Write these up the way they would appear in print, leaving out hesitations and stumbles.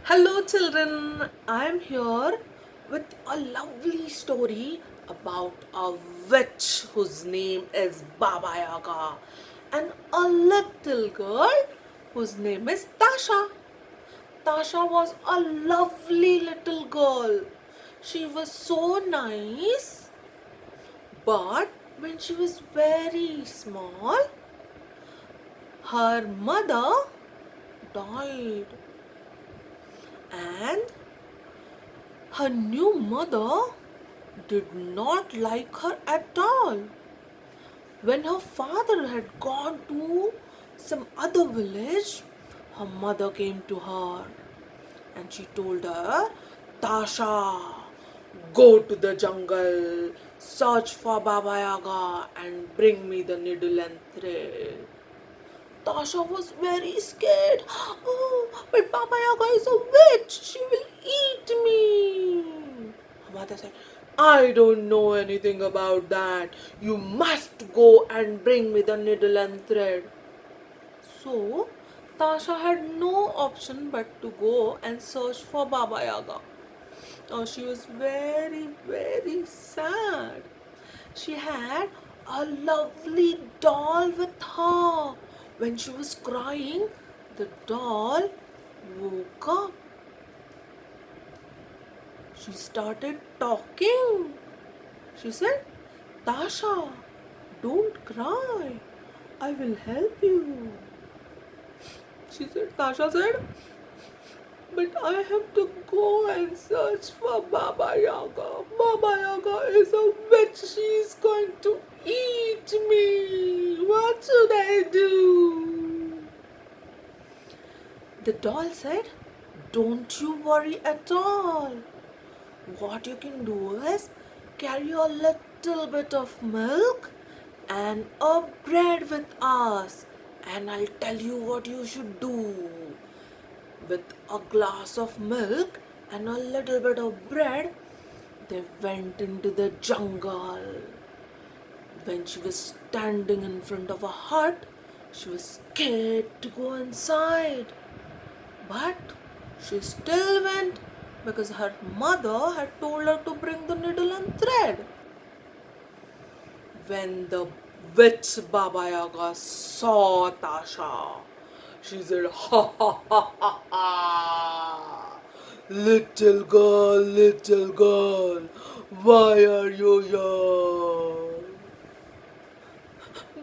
Hello, children. I am here with a lovely story about a witch whose name is Baba Yaga and a little girl whose name is Tasha. Tasha was a lovely little girl. She was so nice, but when she was very small, her mother died and her new mother did not like her at all. When her father had gone to some other village, her mother came to her and she told her, Tasha, go to the jungle, search for Baba Yaga and bring me the needle and thread. Tasha was very scared. Oh, but Baba Yaga is a witch. She will eat me. Her mother said, I don't know anything about that. You must go and bring me the needle and thread. So, Tasha had no option but to go and search for Baba Yaga. Now, she was very, very sad. She had a lovely doll with her. When she was crying, the doll woke up. She started talking. She said, Tasha, don't cry. I will help you. Tasha said, but I have to go and search for Baba Yaga. Baba Yaga is a witch. She is going to eat me. What should I do? The doll said, don't you worry at all. What you can do is carry a little bit of milk and a bread with us, and I'll tell you what you should do. With a glass of milk and a little bit of bread, they went into the jungle. When she was standing in front of a hut, she was scared to go inside. But she still went because her mother had told her to bring the needle and thread. When the witch Baba Yaga saw Tasha, she said, ha ha ha ha ha! Little girl, why are you here?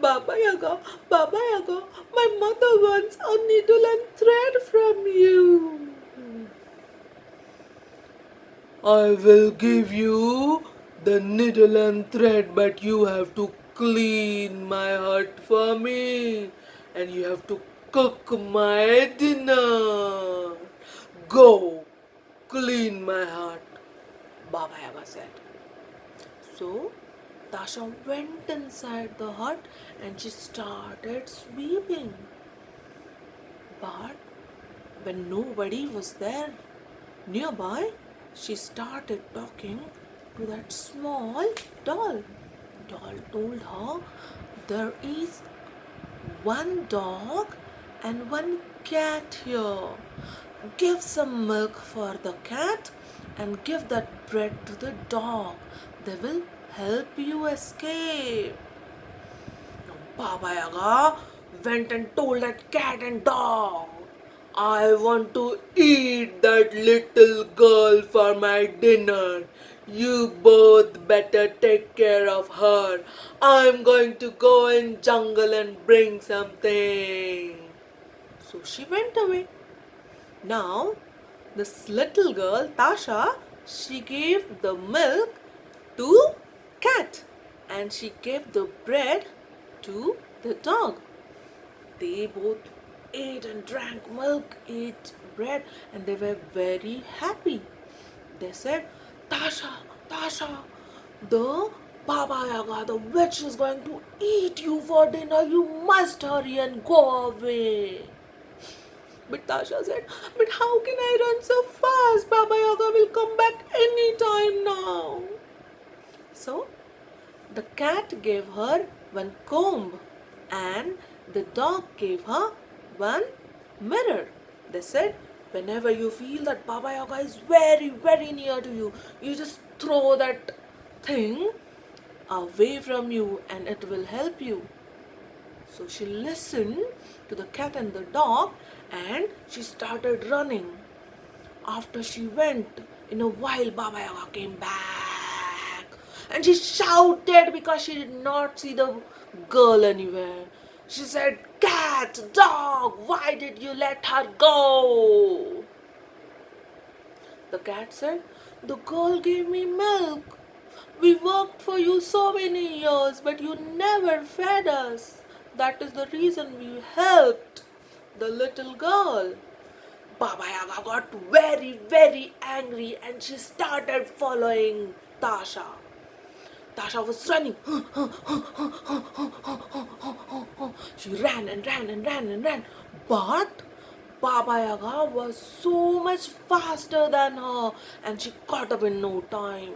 Baba Yaga, my mother wants a needle and thread from you. I will give you the needle and thread, but you have to clean my hut for me and you have to cook my dinner. Go, clean my hut, Baba Yaga said. So Tasha went inside the hut and she started sweeping. But when nobody was there nearby, she started talking to that small doll. Doll told her there is one dog and one cat here. Give some milk for the cat and give that bread to the dog. They will help you escape. Baba Yaga went and told that cat and dog, I want to eat that little girl for my dinner. You both better take care of her. I'm going to go in jungle and bring something. So she went away. Now, this little girl, Tasha, she gave the milk to cat and she gave the bread to the dog. They both ate and drank milk, ate bread, and they were very happy. They said, Tasha, Tasha, the Baba Yaga, the witch is going to eat you for dinner. You must hurry and go away. But Tasha said, but how can I run so fast? Baba Yaga will come back any time now. So the cat gave her one comb and the dog gave her one mirror. They said, Whenever you feel that Baba Yaga is very, very near to you, you just throw that thing away from you and it will help you. So she listened to the cat and the dog and she started running. After she went, in a while, Baba Yaga came back and she shouted because she did not see the girl anywhere. She said, "Cat, dog, why did you let her go?" The cat said, "The girl gave me milk. We worked for you so many years, but you never fed us. That is the reason we helped the little girl." Baba Yaga got very, very angry and she started following Tasha. Tasha was running. She ran and ran and ran and ran. But Baba Yaga was so much faster than her and she caught up in no time.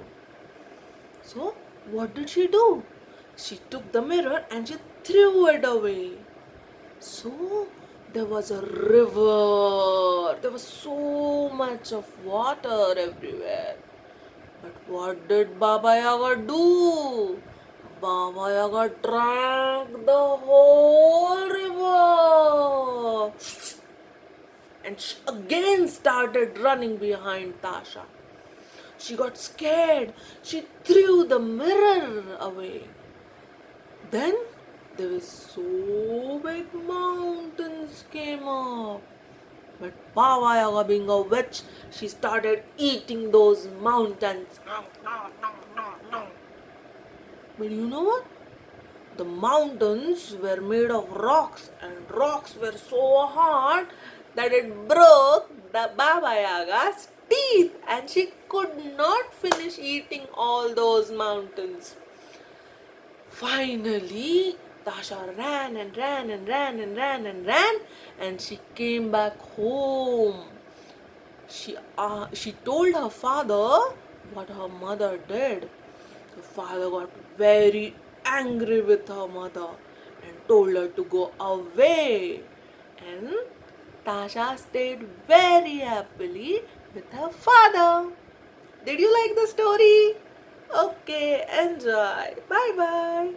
So, what did she do? She took the mirror and she threw it away. So, there was a river. There was so much of water everywhere. But what did Baba Yaga do? Baba Yaga drank the whole river. And she again started running behind Tasha. She got scared. She threw the mirror away. Then there were so big mountains came up. But Baba Yaga being a witch, she started eating those mountains. But you know what? The mountains were made of rocks and rocks were so hard that it broke the Baba Yaga's teeth and she could not finish eating all those mountains. Finally, Tasha ran and ran and ran and ran and ran and she came back home. She told her father what her mother did. The father got very angry with her mother and told her to go away. And Tasha stayed very happily with her father. Did you like the story? Okay, enjoy. Bye bye.